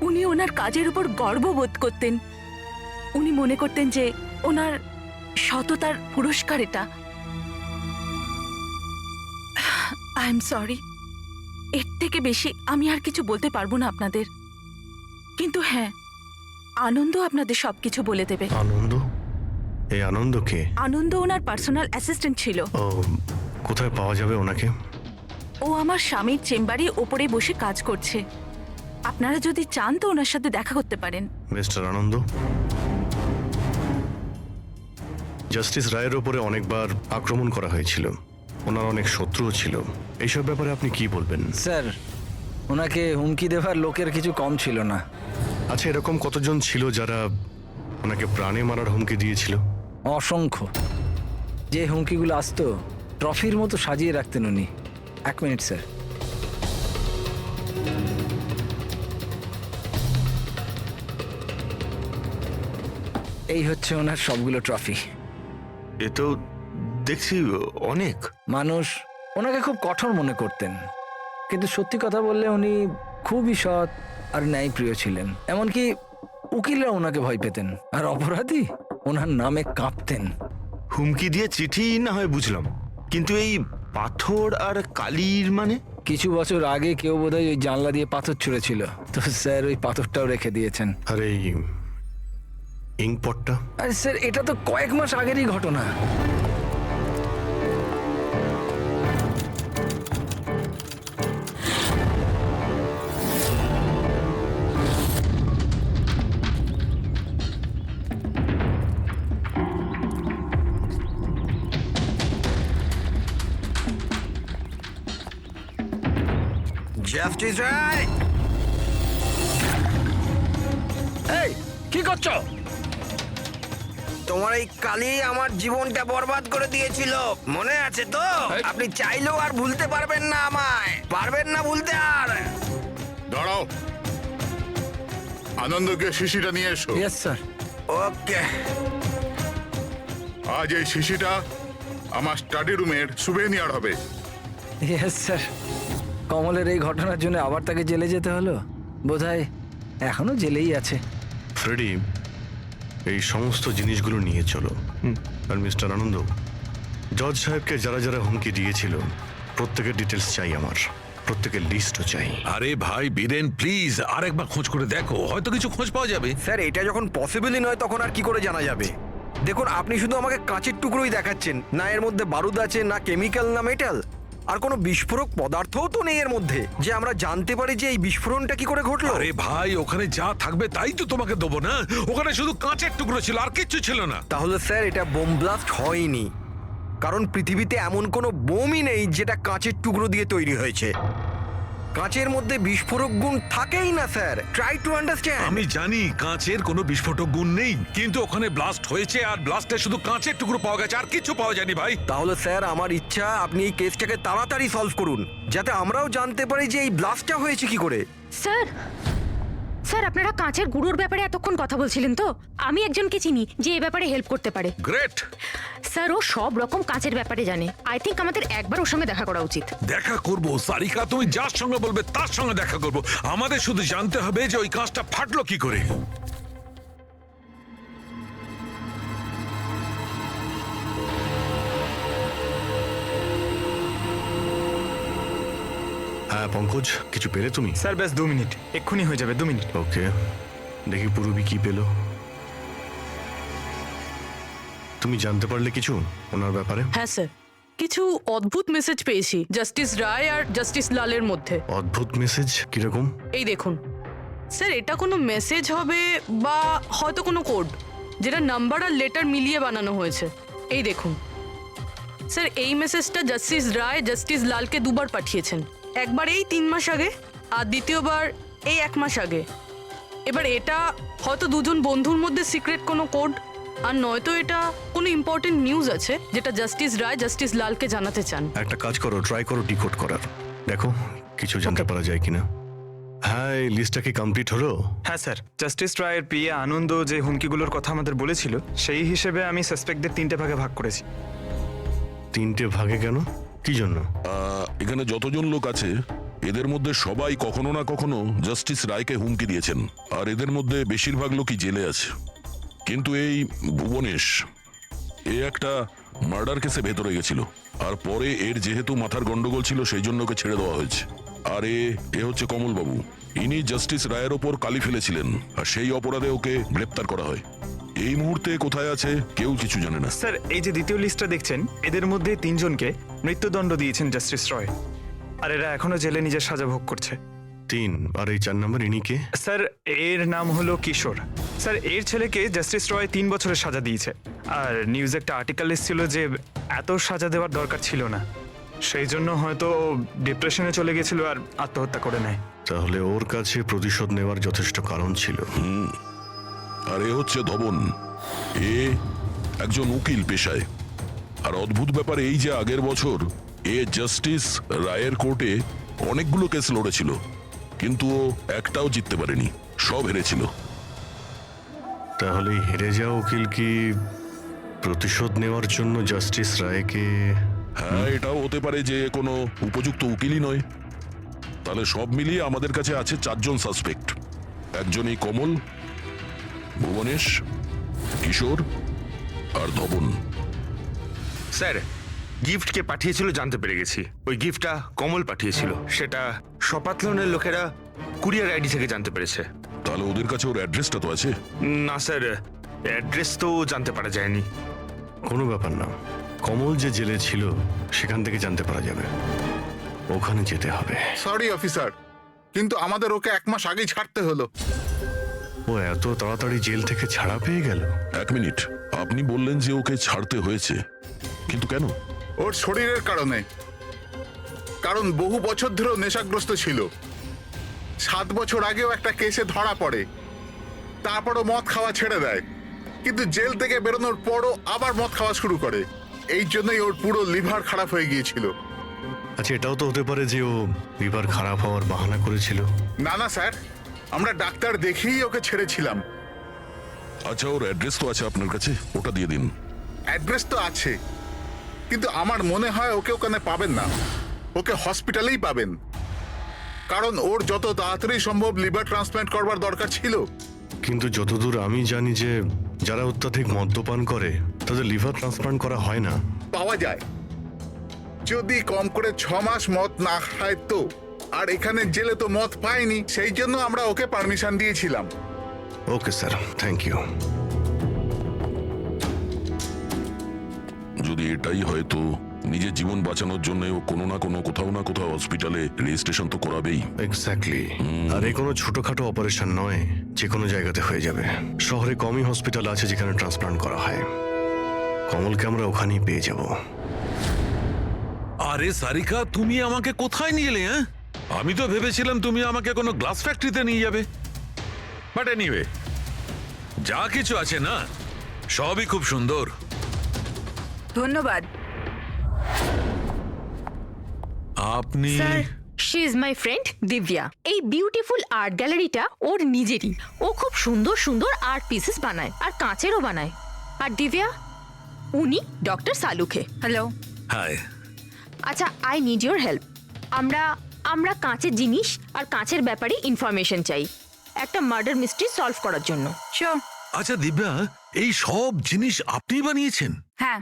Speaker 13: উনি ওনার কাজের উপর গর্ববোধ করতেন। উনি মনে করতেন যে ওনার সততার পুরস্কার এটা। আই এম সরি, এর থেকে বেশি আমি আর কিছু বলতে পারবো না আপনাদের। কিন্তু হ্যাঁ, আনন্দ আপনাদের সবকিছু বলে দেবে।
Speaker 8: আনন্দ? এই আনন্দ কে?
Speaker 13: আনন্দ ওনার পার্সোনাল অ্যাসিস্ট্যান্ট ছিল।
Speaker 8: ও, কোথায় পাওয়া যাবে ওনাকে?
Speaker 13: ও আমার স্বামীর চেম্বারে ওপরে বসে কাজ করছে। আপনারা যদি চান তো ওনার সাথে দেখা করতে পারেন।
Speaker 8: মিস্টার আনন্দ, জাস্টিস রায়ের ওপরে অনেকবার আক্রমণ করা হয়েছিল, ওনার অনেক শত্রুও ছিল। এইসব ব্যাপারে আপনি কি বলবেন?
Speaker 5: স্যার, ওনাকে হুমকি দেওয়ার লোকের কিছু কম ছিল না।
Speaker 8: আচ্ছা, এরকম কতজন ছিল যারা ওনাকে প্রাণে মারার হুমকি দিয়েছিল?
Speaker 5: অসংখ্য। যে হুমকিগুলো আসতো ট্রফির মতো সাজিয়ে রাখতেন উনি। 1 মিনিট স্যার। এই হচ্ছে ওনার সবগুলো ট্রফি।
Speaker 6: এ তো দেখছি অনেক।
Speaker 5: মানুষ ওনাকে খুব কঠোর মনে করতেন, কিন্তু সত্যি কথা বললে উনি খুবই সৎ আর ন্যায়প্রিয় ছিলেন। এমনকি উকিলরা ওনাকে ভয় পেতেন, আর অপরাধী ওনার নামে কাঁপতেন।
Speaker 6: হুমকি দিয়ে চিঠি না হয় বুঝলাম, কিন্তু এই পাথর আর কালির মানে?
Speaker 5: কিছু বছর আগে কেউ বোধহয় ওই জানলা দিয়ে পাথর ছুঁড়েছিল, তো স্যার ওই পাথরটাও রেখে দিয়েছেন।
Speaker 8: আর এই ইঙ্কপটটা?
Speaker 5: আরে স্যার, এটা তো কয়েক মাস আগেরই ঘটনা।
Speaker 6: জাস্টিস রায়,
Speaker 5: এই কি করছো?
Speaker 14: তোমার এই কালি আমার জীবনটা বরবাদ করে দিয়েছিল, মনে আছে তো? আপনি চাইলেও আর ভুলতে পারবেন না, আমায় পারবেন না ভুলতে আর।
Speaker 10: দাঁড়াও, আনন্দকে শিশিটা নিয়ে এসো।
Speaker 5: Yes sir.
Speaker 14: ওকে।
Speaker 10: আজ এই শিশিটা আমার স্টাডি রুমের সুভেনিয়ার হবে।
Speaker 5: Yes sir. কমলের এই ঘটনার জন্য আবার তাকে জেলে যেতে হলো, বোধহয় এখনো জেলেই আছে।
Speaker 8: ফ্রেডি, এই সমস্ত জিনিসগুলো নিয়ে চলো। আর মিস্টার আনন্দ, জজ সাহেবকে যারা যারা হুমকি দিয়েছিল প্রত্যেকের ডিটেলস চাই আমার, প্রত্যেকের লিস্টও চাই।
Speaker 1: আরে ভাই বীরেন, প্লিজ আরেকবার খোঁজ করে দেখো, হয়তো কিছু খোঁজ পাওয়া যাবে।
Speaker 14: স্যার, এটা যখন পসিবলই নয় তখন আর কি করে জানা যাবে? দেখুন, আপনি শুধু আমাকে কাঁচের টুকরোই দেখাচ্ছেন, না এর মধ্যে বারুদ আছে, না কেমিক্যাল, না মেটাল, আর কোনো বিস্ফোরক পদার্থও তো নেই এর মধ্যে, যে আমরা জানতে পারি যে এই বিস্ফোরণটা কি করে ঘটলো।
Speaker 1: আরে ভাই, ওখানে যা থাকবে তাই তো তোমাকে দেবো না। ওখানে শুধু কাঁচের টুকরো ছিল, আর কিচ্ছু ছিল না।
Speaker 14: তাহলে স্যার এটা বোম ব্লাস্ট হয়নি, কারণ পৃথিবীতে এমন কোনো বোমই নেই যেটা কাঁচের টুকরো দিয়ে তৈরি হয়েছে। কাঁচের মধ্যে বিস্ফোরক গুণ থাকেই না স্যার, ট্রাই টু আন্ডারস্ট্যান্ড।
Speaker 1: আমি জানি কাঁচের কোনো বিস্ফোটক গুণ নেই, কিন্তু ওখানে ব্লাস্ট হয়েছে আর ব্লাস্টে শুধু কাঁচের টুকরো পাওয়া গেছে, আর কিছু পাওয়া যায়নি ভাই।
Speaker 14: তাহলে স্যার আমার ইচ্ছা আপনি এই কেসটাকে তাড়াতাড়ি সলভ করুন, যাতে আমরাও জানতে পারি যে এই ব্লাস্টটা হয়েছে কি করে।
Speaker 12: স্যার, স্যার আপনারা কাঁচের গুঁড়োর ব্যাপারে এতক্ষণ কথা বলছিলেন তো? আমি একজনকে চিনি যে এই ব্যাপারে হেল্প করতে পারে।
Speaker 1: গ্রেট।
Speaker 12: স্যার, ও সব রকম কাঁচের ব্যাপারে জানে। আই থিঙ্ক আমাদের একবার ওর সঙ্গে দেখা করা উচিত।
Speaker 1: দেখা করবো সারিকা, তুমি যার সঙ্গে বলবে তার সঙ্গে দেখা করবো। আমাদের শুধু জানতে হবে যে ওই কাঁচটা ফাটলো কি করে।
Speaker 8: হ্যাঁ পঙ্কজ, কিছু পেলে তুমি?
Speaker 3: স্যার ব্যাস 2 মিনিট, এক্ষুনি হয়ে যাবে, 2 মিনিট।
Speaker 8: ওকে, দেখি পূরবী কি পেল। তুমি জানতে পারলে কিছু ওনার ব্যাপারে?
Speaker 2: হ্যাঁ স্যার, কিছু অদ্ভুত মেসেজ পেয়েছি জাস্টিস রায় আর জাস্টিস লালের মধ্যে।
Speaker 8: অদ্ভুত মেসেজ? কিরকম?
Speaker 2: এই দেখুন স্যার, এটা কোনো মেসেজ হবে বা হয়তো কোনো কোড, যেটা নাম্বার আর লেটার মিলিয়ে বানানো হয়েছে। এই দেখুন স্যার, এই মেসেজটা জাস্টিস রায় জাস্টিস লালকে 2 বার পাঠিয়েছেন। একবার এই 3 মাস আগে, আর দ্বিতীয়বার এই 1 মাস আগে। এবার এটা হয়তো দুজন বন্ধুর মধ্যে সিক্রেট কোনো কোড, আর নয়তো এটা কোনো ইম্পর্টেন্ট নিউজ আছে যেটা জাস্টিস রায় জাস্টিস লালকে জানাতে চান।
Speaker 8: একটা কাজ করো, ট্রাই করো ডিকোড করার, দেখো কিছু জানতে পারা যায় কিনা। হ্যাঁ, এই লিস্টটা কি কমপ্লিট হলো?
Speaker 3: হ্যাঁ স্যার, জাস্টিস রায়ের পিএ আনন্দ যে হুমকিগুলোর কথা আমাদের বলেছিল সেই হিসেবে আমি সাসপেক্টদের 3টে ভাগে ভাগ করেছি।
Speaker 8: 3টে ভাগে কেন, কি জন্য?
Speaker 9: এখানে যতজন লোক আছে এদের মধ্যে সবাই কখনো না কখনো জাস্টিস রায়কে হুমকি দিয়েছেন, আর এদের মধ্যে বেশিরভাগ লোকই জেলে আছে। কিন্তু এই ভুবনেশ একটা মার্ডার কেসে ভেতরে গেছিল, আর পরে এর যেহেতু মাথার গন্ডগোল ছিল সেই জন্য ওকে ছেড়ে দেওয়া হয়েছে। আর এ হচ্ছে কমলবাবু, ইনি জাস্টিস রায়ের ওপর কালি ফেলেছিলেন, আর সেই অপরাধে ওকে গ্রেপ্তার করা হয়। এই মুহূর্তে কোথায় আছে কেউ কিছু জানে না।
Speaker 3: স্যার, এই যে দ্বিতীয় লিস্টটা দেখছেন, এদের মধ্যে 3জনকে মৃত্যুদণ্ড দিয়েছেন জাস্টিস রয়, আর এরা এখনো জেলে নিজের সাজা ভোগ করছে।
Speaker 8: 3, আর এই 4 নম্বর ইনি কে?
Speaker 3: স্যার, এর নাম হলো কিশোর। স্যার, এর ছেলেকে জাস্টিস রয় 3 বছরের সাজা দিয়েছে, আর নিউজে একটা আর্টিকেল এসেছিল যে এত সাজা দেওয়ার দরকার ছিল না, সেই জন্য হয়তো ডিপ্রেশনে চলে গেছিল আর আত্মহত্যা করে নেয়।
Speaker 8: তাহলে ওর কাছে প্রতিশোধ নেওয়ার যথেষ্ট কারণ ছিল।
Speaker 9: আর এ হচ্ছে ধবন, এ একজন উকিল পেশায়। আর অদ্ভুত ব্যাপার এই যে আগের বছর এ জাস্টিস রায়ের কোর্টে অনেকগুলো কেস লড়েছিল, কিন্তু ও একটাও জিততে পারেনি, সব হেরেছিল।
Speaker 8: তাহলে হেরে যাওয়া উকিল কি প্রতিশোধ নেওয়ার জন্য জাস্টিস রায়কে?
Speaker 9: হ্যাঁ, এটাও হতে পারে যে কোনো উপযুক্ত উকিলই নয়। তাহলে সব মিলিয়ে আমাদের কাছে আছে 4 জন সাসপেক্ট। একজনই কমল, ভুবনেশ, কিশোর আর ধবন।
Speaker 6: স্যার, গিফট কে পাঠিয়েছিল জানতে পেরে গেছি। ওই গিফটটা কমল পাঠিয়েছিল, সেটা সপাতলনের লোকেরা কুরিয়ার আইডি থেকে জানতে পেরেছে।
Speaker 9: তাহলে ওদের কাছে ওর অ্যাড্রেসটা তো আছে?
Speaker 6: না স্যার, অ্যাড্রেস তো জানতে পারা যায়নি।
Speaker 8: কোনো ব্যাপার না, কমল যে জেলে ছিল সেখান থেকে জানতে পারা যাবে, ওখানে যেতে হবে।
Speaker 10: সরি অফিসার, কিন্তু আমাদের ওকে 1 মাস আগেই ছাড়তে হলো।
Speaker 8: ও এত তাড়াতাড়ি জেল থেকে ছাড়া পেয়ে গেল?
Speaker 9: 1 মিনিট, আপনি বললেন যে ওকে ছাড়তে হয়েছে, কিন্তু কেন?
Speaker 10: ওর শরীরের কারণে। কারণ বহু বছর ধরেও নেশাগ্রস্ত ছিল। 7 বছর আগেও একটা কেসে ধরা পড়ে, তারপরও মদ খাওয়া ছেড়ে দেয়, কিন্তু জেল থেকে বেরোনোর পরও আবার মদ খাওয়া শুরু করে। এই জন্যই ওর পুরো লিভার খারাপ হয়ে গিয়েছিল।
Speaker 8: আচ্ছা, এটাও তো হতে পারে যে ও লিভার খারাপ হওয়ার বাহানা করেছিল।
Speaker 10: না না স্যার, আমরা ডাক্তার দেখেই ওকে ছেড়েছিলাম।
Speaker 9: আচ্ছা, ওর অ্যাড্রেস তো আছে আপনার কাছে, ওটা দিয়ে দিন।
Speaker 10: অ্যাড্রেস তো আছে, কিন্তু আমার মনে হয় ওকে ওখানে পাবেন না, ওকে হসপিটালেই পাবেন। কারণ ওর যত তাড়াতাড়ি সম্ভব লিভার ট্রান্সপ্ল্যান্ট করবার দরকার ছিল।
Speaker 8: কিন্তু যতদূর আমি জানি যে যারা অত্যাধিক মদ্যপান করে তাদের লিভার ট্রান্সপ্লান্ট করা হয় না।
Speaker 10: পাওয়া যায়, যদি কম করে 6 মাস মদ না খায় তো। আর এখানে জেলে তো মদ পায়নি, সেই জন্য আমরা ওকে পারমিশন দিয়েছিলাম।
Speaker 8: Okay sir, thank you.
Speaker 9: যদি এটাই হয় তো নিজের জীবন বাঁচানোর জন্য ও কোনো না কোনো কোথাও না কোথাও হসপিটালে রেজিস্ট্রেশন তো করাবেই।
Speaker 8: এক্স্যাক্টলি। আর এই কোনো ছোটখাটো অপারেশন নয়, যে কোনো জায়গাতে হয়ে যাবে। শহরে কমই হসপিটাল আছে যেখানে ট্রান্সপ্লান্ট করা হয়। কমলকে আমরা ওখানেই পেয়ে যাব।
Speaker 1: আরে সারিকা, তুমি আমাকে কোথায় নিয়ে এলে? হ্যাঁ, আমি তো ভেবেছিলাম তুমি আমাকে কোনো গ্লাস ফ্যাক্টরিতে নিয়ে যাবে। বাট এনিওয়ে, যা কিছু আছে না সবই খুব সুন্দর।
Speaker 13: ধন্যবাদ।
Speaker 1: আপনি?
Speaker 12: Sir, she is my friend Divya. এই বিউটিফুল আর্ট গ্যালারিটা ওর নিজেরই। ও খুব সুন্দর সুন্দর আর্ট পিসেস বানায়, আর কাঁচেরও বানায়। আর দিব্যা, উনি ডক্টর সালুখে।
Speaker 13: হ্যালো।
Speaker 1: হাই।
Speaker 12: আচ্ছা, আই নিড ইউর হেল্প। আমরা কাঁচের জিনিস আর কাঁচের ব্যাপারে ইনফরমেশন চাই একটা মার্ডার মিস্ট্রি সলভ করার জন্য।
Speaker 13: শিওর।
Speaker 1: আচ্ছা দিব্যা, এই সব জিনিস আপনি বানিয়েছেন?
Speaker 13: হ্যাঁ।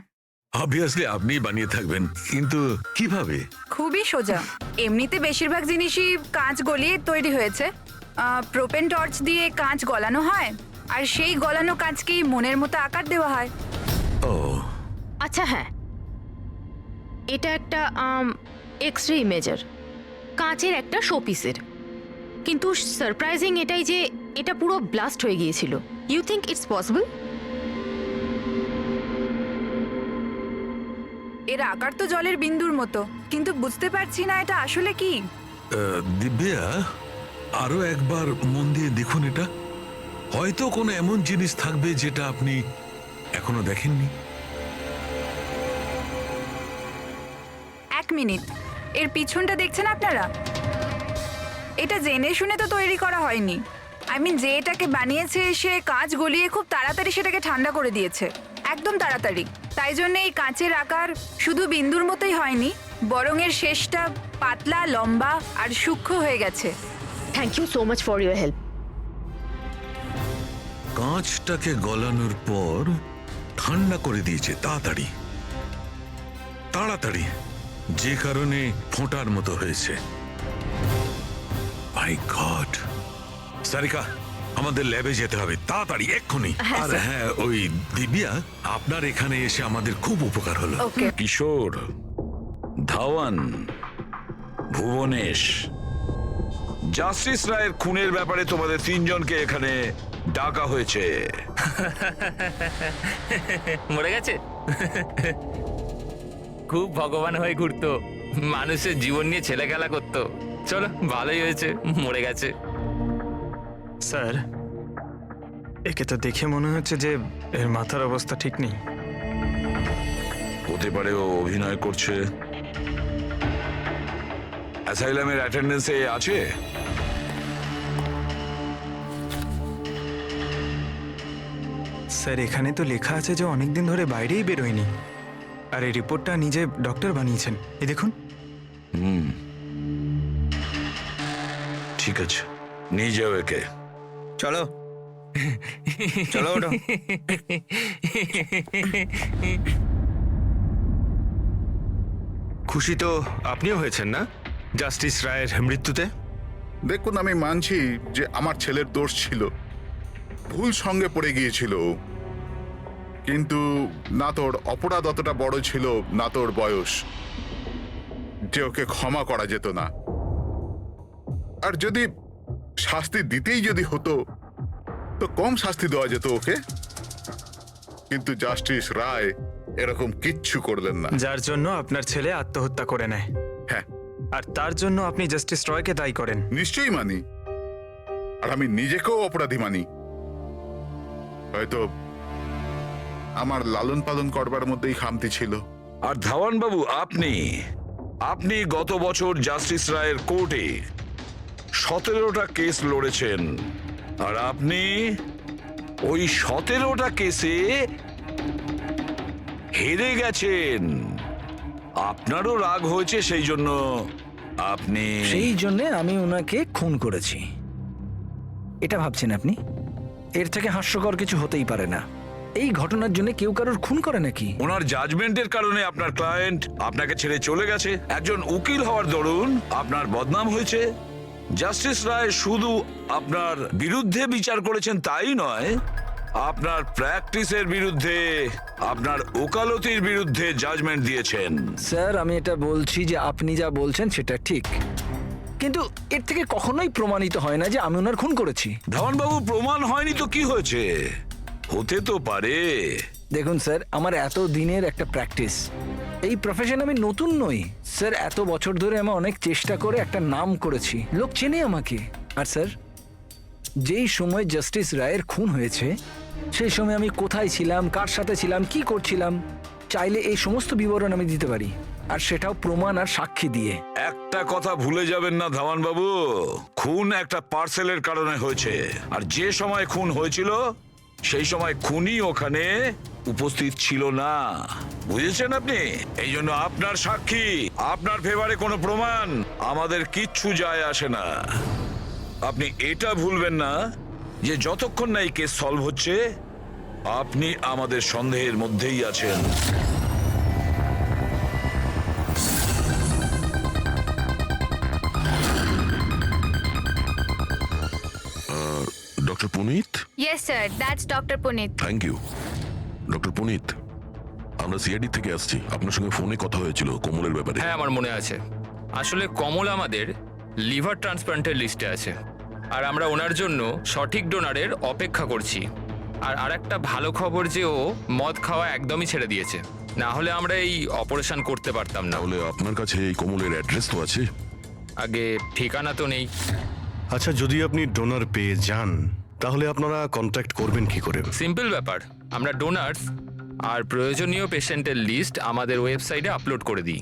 Speaker 1: অবভিয়াসলি আপনি বানিয়ে থাকবেন, কিন্তু কিভাবে?
Speaker 13: খুবই সোজা। এমনিতে বেশিরভাগ জিনিসই কাঁচ গলিয়ে তৈরি হয়েছে। প্রোপেন টর্চ দিয়ে কাঁচ গলানো হয়, আর সেই গলানো কাঁচকেই মনের মতো আকার দেওয়া হয়।
Speaker 1: ও
Speaker 12: আচ্ছা, হ্যাঁ, এটা একটা এক্স-রে ইমেজার, কাঁচের একটা শোপিসের। কিন্তু সারপ্রাইজিং এটাই যে এটা পুরো ব্লাস্ট হয়ে গিয়েছিল। You think it's possible?
Speaker 13: এর আকার তো জলের বিন্দুর মতো, কিন্তু বুঝতে পারছি না এটা আসলে কি।
Speaker 1: দিব্যা, আরো একবার মন দিয়ে দেখুন এটা। হয়তো কোনো এমন জিনিস থাকবে যেটা আপনি এখনো দেখেননি?
Speaker 11: এক মিনিট, এর পিছনটা দেখছেন আপনারা? এটা জেনে শুনে তো তৈরি করা হয়নি। যে এটাকে বানিয়েছে সে কাঁচ গলিয়ে খুব তাড়াতাড়ি সেটাকে ঠান্ডা করে দিয়েছে, একদম তাড়াতাড়ি। তাই জন্য এই কাঁচের আকার শুধু বিন্দুর মতোই হয়নি, বরং এর শেষটা পাতলা, লম্বা আর সূক্ষ্ম হয়ে গেছে।
Speaker 12: Thank you so much for your help.
Speaker 1: কাঁচটাকে গলানোর পর ঠান্ডা করে দিয়েছে তাড়াতাড়ি তাড়াতাড়ি, যে কারণে ফোঁটার মতো হয়েছে। মাই গড! সারিকা, আমাদের ল্যাবে যেতে হবে তাড়াতাড়ি, এক্ষুনি। আর হ্যাঁ, ওই দিব্যা, আপনার এখানে এসে আমাদের খুব উপকার হলো।
Speaker 4: কিশোর, ধাওয়ান, ভুবনেশ, জাস্টিস রায়ের খুনের ব্যাপারে তোমাদের তিনজনকে এখানে ডাকা হয়েছে।
Speaker 7: মরে গেছে? খুব ভগবান হয়ে ঘুরতো, মানুষের জীবন নিয়ে ছেলে খেলা করতো। চলো, ভালোই হয়েছে মরে গেছে।
Speaker 3: স্যার, একে তো দেখে মনে হচ্ছে যে এর মাথার অবস্থা ঠিক নেই।
Speaker 4: হতে পারে ও অভিনয় করছে। অ্যাসাইলামের অ্যাটেন্ডেন্সে আছে?
Speaker 3: স্যার, এখানে তো লেখা আছে যে অনেকদিন ধরে বাইরেই বেরোয়নি, আর এই রিপোর্টটা নিজে ডক্টর বানিয়েছেন। এই দেখুন।
Speaker 4: ঠিক আছে, নিয়ে যাও একে।
Speaker 14: চলো চলো ওঠো।
Speaker 6: খুশি তো আপনিও হয়েছেন না জাস্টিস রায়ের মৃত্যুতে?
Speaker 10: দেখুন, আমি মানছি যে আমার ছেলের দোষ ছিল, ভুল সঙ্গে পড়ে গিয়েছিল, কিন্তু না তোর অপরাধ অতটা বড় ছিল, না তোর বয়স, যে ওকে ক্ষমা করা যেত না। আর যদি শাস্তি দিতেই যদি হতো তো কম শাস্তি দেওয়া যেত ওকে, কিন্তু জাস্টিস রায় এরকম কিচ্ছু করলেন না।
Speaker 3: যার জন্য আপনার ছেলে আত্মহত্যা করে নেয়।
Speaker 10: হ্যাঁ,
Speaker 3: আর তার জন্য আপনি জাস্টিস রয়কে দায়ী করেন।
Speaker 10: নিশ্চয়ই মানি, আর আমি নিজেকেও অপরাধী মানি। হয়তো আমার লালন পালন করবার মধ্যেই খামতি ছিল।
Speaker 4: আর ধাওয়ান বাবু, আপনি গত বছর জাস্টিস রায়ের কোর্টে 17টা কেস লড়েছেন, আর আপনি ওই 17টা কেসে হেরে গেছেন। আপনারও রাগ হয়েছে, সেই জন্য আপনি
Speaker 5: সেই জন্য আমি ওনাকে খুন করেছি, এটা ভাবছেন আপনি? এর থেকে হাস্যকর কিছু হতেই পারে না। এই ঘটনার জন্য কেউ কারোর খুন করে নাকি?
Speaker 4: ওনার জাজমেন্টের কারণে আপনার ক্লায়েন্ট আপনাকে ছেড়ে চলে গেছে। একজন উকিল হওয়ার দরুন আপনার বদনাম হয়েছে। জাস্টিস রায় শুধু আপনার বিরুদ্ধে বিচার করেছেন তাই নয়, আপনার প্র্যাকটিসের বিরুদ্ধে, আপনার ওকালতির বিরুদ্ধে জাজমেন্ট দিয়েছেন।
Speaker 5: স্যার, আমি এটা বলছি যে আপনি যা বলছেন সেটা ঠিক, কিন্তু এর থেকে কখনোই প্রমাণিত হয় না যে আমি ওনার খুন করেছি।
Speaker 4: ধাওয়ান বাবু, প্রমাণ হয়নি তো কি হয়েছে? হতে তো পারে।
Speaker 5: দেখুন স্যার, আমার এত দিনের একটা প্র্যাকটিস, এই প্রফেশন আমি নতুন নই স্যার। এত বছর ধরে আমি অনেক চেষ্টা করে একটা নাম করেছি, লোক চেনে আমাকে। আর স্যার, যেই সময় জাস্টিস রায়ের খুন হয়েছে সেই সময় আমি কোথায় ছিলাম, কার সাথে ছিলাম, কি করছিলাম, চাইলে এই সমস্ত বিবরণ আমি দিতে পারি, আর সেটাও প্রমাণ আর সাক্ষী দিয়ে।
Speaker 4: একটা কথা ভুলে যাবেন না ধাওয়ান বাবু, খুন একটা পার্সেলের কারণে হয়েছে, আর যে সময় খুন হয়েছিল সেই সময় খুনি ওখানে উপস্থিত ছিল না। বুঝেছেন আপনি? এই জন্য আপনার সাক্ষী, আপনার ফেভারে কোনো প্রমাণ আমাদের কিচ্ছু যায় আসে না। আপনি এটা ভুলবেন না যে যতক্ষণ না এই কেস সলভ হচ্ছে আপনি আমাদের সন্দেহের মধ্যেই আছেন।
Speaker 9: Doctor Punit?
Speaker 11: Yes sir, that's doctor Punit.
Speaker 9: Thank you. Doctor Punit, আমরা সিআইডি থেকে আসছি, আপনার সঙ্গে ফোনে কথা হয়েছিল কমলের ব্যাপারে।
Speaker 7: হ্যাঁ, আমার মনে আছে। আসলে কমল আমাদের লিভার ট্রান্সপ্লান্টের লিস্টে আছে, আর আমরা ওনার জন্য সঠিক ডোনারের অপেক্ষা করছি। আর আরেকটা ভালো খবর যে ও মদ খাওয়া একদমই ছেড়ে দিয়েছে, না হলে আমরা এই অপারেশন করতে পারতাম না।
Speaker 9: তাহলে আপনার কাছে এই কমলের অ্যাড্রেস তো আছে?
Speaker 7: আগে ঠিকানা তো নেই।
Speaker 8: আচ্ছা, যদি আপনি ডোনার পেয়ে যান তাহলে আপনারা কন্ট্যাক্ট করবেন কি করে?
Speaker 7: সিম্পল ব্যাপার, আমরা ডোনার্স আর প্রয়োজনীয় পেশেন্টের লিস্ট আমাদের ওয়েবসাইটে আপলোড করে দিই,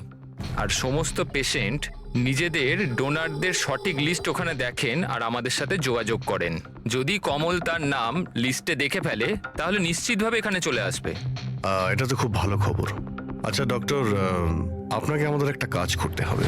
Speaker 7: আর সমস্ত পেশেন্ট নিজেদের ডোনারদের সঠিক লিস্ট ওখানে দেখেন আর আমাদের সাথে যোগাযোগ করেন। যদি কমল তার নাম লিস্টে দেখে ফেলে তাহলে নিশ্চিতভাবে এখানে চলে আসবে।
Speaker 8: এটা তো খুব ভালো খবর। আচ্ছা ডক্টর, আপনাকে আমাদের একটা কাজ করতে হবে।